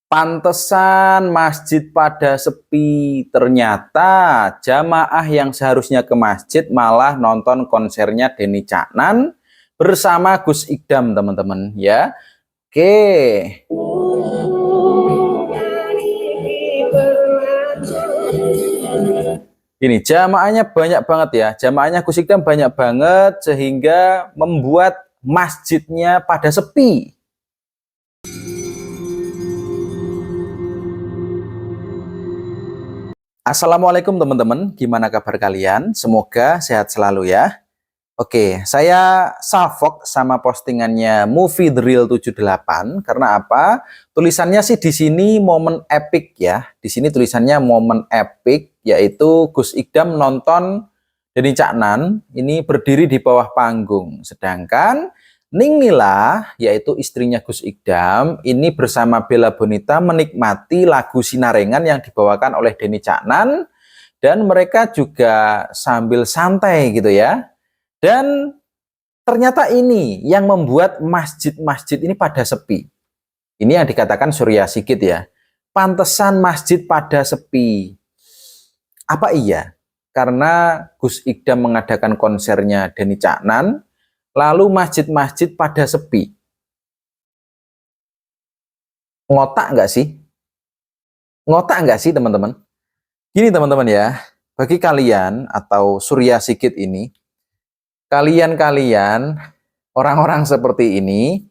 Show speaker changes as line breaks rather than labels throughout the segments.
Pantesan masjid pada sepi. Ternyata jamaah yang seharusnya ke masjid malah nonton konsernya Denny Caknan bersama Gus Idam, teman-teman ya. Oke. Ini jamaahnya banyak banget ya. Jamaahnya Gus Idam banyak banget sehingga membuat masjidnya pada sepi. Assalamualaikum teman-teman, gimana kabar kalian? Semoga sehat selalu ya. Oke, saya salfok sama postingannya Movie The Real 78 karena apa? Tulisannya sih di sini momen epic ya. Di sini tulisannya momen epic, yaitu Gus Idam nonton Denny Caknan ini berdiri di bawah panggung, sedangkan Ning Nila, yaitu istrinya Gus Idam, ini bersama Bella Bonita menikmati lagu Sinarengan yang dibawakan oleh Denny Caknan, dan mereka juga sambil santai gitu ya. Dan ternyata ini yang membuat masjid-masjid ini pada sepi. Ini yang dikatakan Surya Sigit ya. Pantesan masjid pada sepi. Apa iya? Karena Gus Idam mengadakan konsernya Denny Caknan, lalu masjid-masjid pada sepi. Ngotak nggak sih? Ngotak nggak sih teman-teman? Gini teman-teman ya, bagi kalian atau Surya Sigit ini, kalian orang-orang seperti ini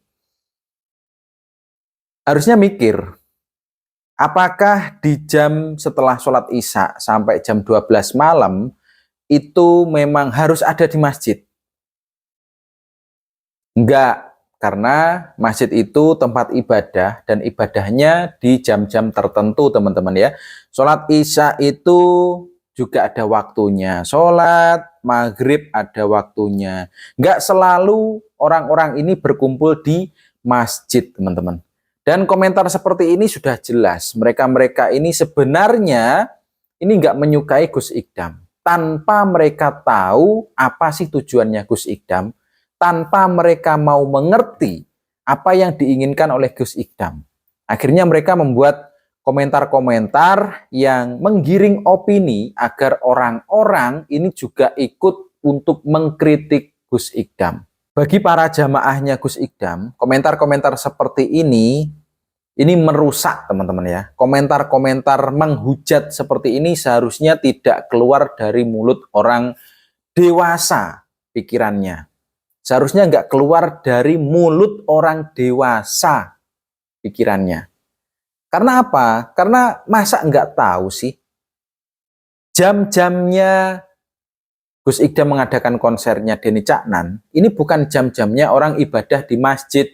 harusnya mikir, apakah di jam setelah sholat Isya sampai jam 12 malam itu memang harus ada di masjid? Enggak, karena masjid itu tempat ibadah dan ibadahnya di jam-jam tertentu teman-teman ya. Sholat Isya itu juga ada waktunya, sholat maghrib ada waktunya. Enggak selalu orang-orang ini berkumpul di masjid teman-teman. Dan komentar seperti ini sudah jelas, mereka-mereka ini sebenarnya ini enggak menyukai Gus Idam. Tanpa mereka tahu apa sih tujuannya Gus Idam, tanpa mereka mau mengerti apa yang diinginkan oleh Gus Idam. Akhirnya mereka membuat komentar-komentar yang menggiring opini agar orang-orang ini juga ikut untuk mengkritik Gus Idam. Bagi para jamaahnya Gus Idam, komentar-komentar seperti ini merusak teman-teman ya. Komentar-komentar menghujat seperti ini seharusnya tidak keluar dari mulut orang dewasa pikirannya. Seharusnya nggak keluar dari mulut orang dewasa pikirannya. Karena apa? Karena masa nggak tahu sih jam-jamnya Gus Idam mengadakan konsernya Denny Caknan, ini bukan jam-jamnya orang ibadah di masjid.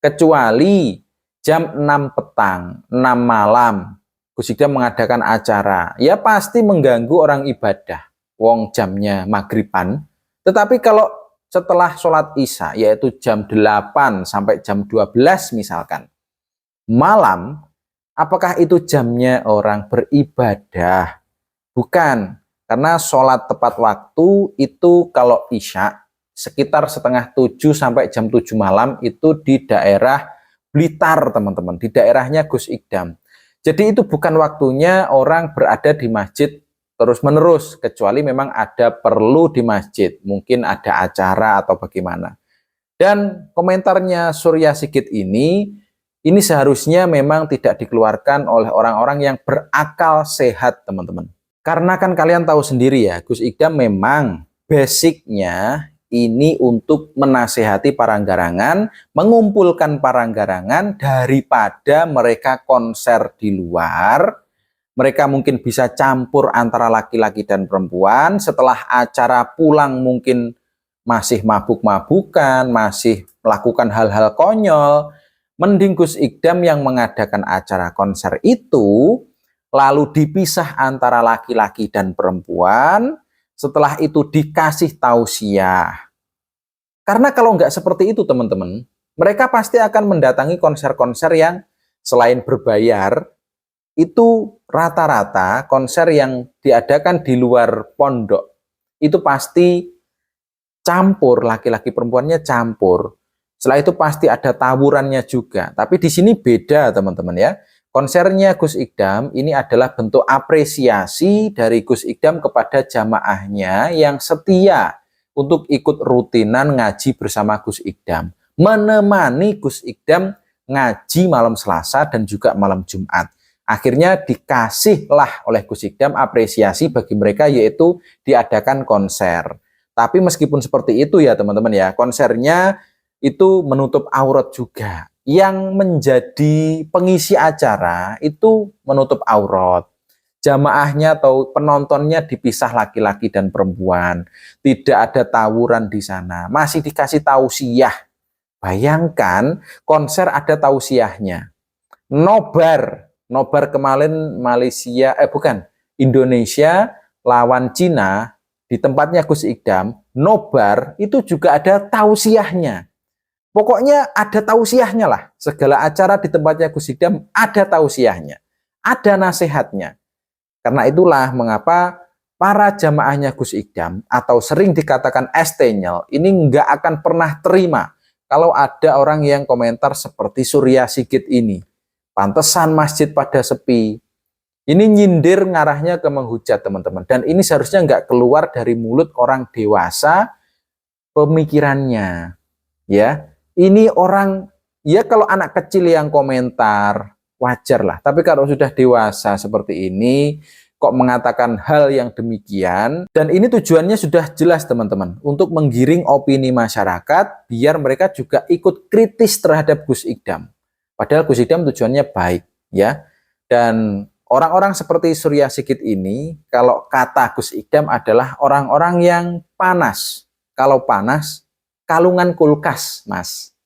Kecuali jam 6 petang, 6 malam, Gus Idam mengadakan acara. Ya pasti mengganggu orang ibadah. Wong jamnya maghriban. Tetapi kalau setelah sholat Isya, yaitu jam 8 sampai jam 12 misalkan, malam, apakah itu jamnya orang beribadah? Bukan, karena sholat tepat waktu itu kalau Isya sekitar setengah 7 sampai jam 7 malam itu di daerah Blitar teman-teman, di daerahnya Gus Idam. Jadi itu bukan waktunya orang berada di masjid terus-menerus, kecuali memang ada perlu di masjid, mungkin ada acara atau bagaimana. Dan komentarnya Surya Sigit ini seharusnya memang tidak dikeluarkan oleh orang-orang yang berakal sehat teman-teman. Karena kan kalian tahu sendiri ya, Gus Idam memang basicnya ini untuk menasehati paranggarangan, mengumpulkan paranggarangan daripada mereka konser di luar. Mereka mungkin bisa campur antara laki-laki dan perempuan, setelah acara pulang mungkin masih mabuk-mabukan, masih melakukan hal-hal konyol. Mending Gus Idam yang mengadakan acara konser itu, lalu dipisah antara laki-laki dan perempuan, setelah itu dikasih tausiah. Karena kalau nggak seperti itu teman-teman, mereka pasti akan mendatangi konser-konser yang selain berbayar, itu rata-rata konser yang diadakan di luar pondok, itu pasti campur, laki-laki perempuannya campur. Setelah itu pasti ada tawurannya juga. Tapi di sini beda teman-teman ya. Konsernya Gus Idam ini adalah bentuk apresiasi dari Gus Idam kepada jamaahnya yang setia untuk ikut rutinan ngaji bersama Gus Idam. Menemani Gus Idam ngaji malam Selasa dan juga malam Jumat. Akhirnya dikasihlah oleh Gus Idam apresiasi bagi mereka, yaitu diadakan konser. Tapi meskipun seperti itu ya teman-teman ya, konsernya itu menutup aurat juga. Yang menjadi pengisi acara itu menutup aurat. Jamaahnya atau penontonnya dipisah laki-laki dan perempuan. Tidak ada tawuran di sana. Masih dikasih tausiah. Bayangkan konser ada tausiahnya. Nobar kemarin Malaysia, Indonesia lawan Cina di tempatnya Gus Idam. Nobar itu juga ada tausiahnya. Pokoknya ada tausiahnya lah. Segala acara di tempatnya Gus Idam ada tausiahnya. Ada nasihatnya. Karena itulah mengapa para jamaahnya Gus Idam atau sering dikatakan ST-nyel ini nggak akan pernah terima kalau ada orang yang komentar seperti Surya Sigit ini. Pantesan masjid pada sepi. Ini nyindir ngarahnya ke menghujat teman-teman. Dan ini seharusnya nggak keluar dari mulut orang dewasa pemikirannya. Ya. Ini orang, ya kalau anak kecil yang komentar, wajar lah. Tapi kalau sudah dewasa seperti ini, kok mengatakan hal yang demikian, dan ini tujuannya sudah jelas teman-teman, untuk menggiring opini masyarakat, biar mereka juga ikut kritis terhadap Gus Idam. Padahal Gus Idam tujuannya baik, ya. Dan orang-orang seperti Surya Sigit ini, kalau kata Gus Idam adalah orang-orang yang panas. Kalau panas, kalungan kulkas, Mas.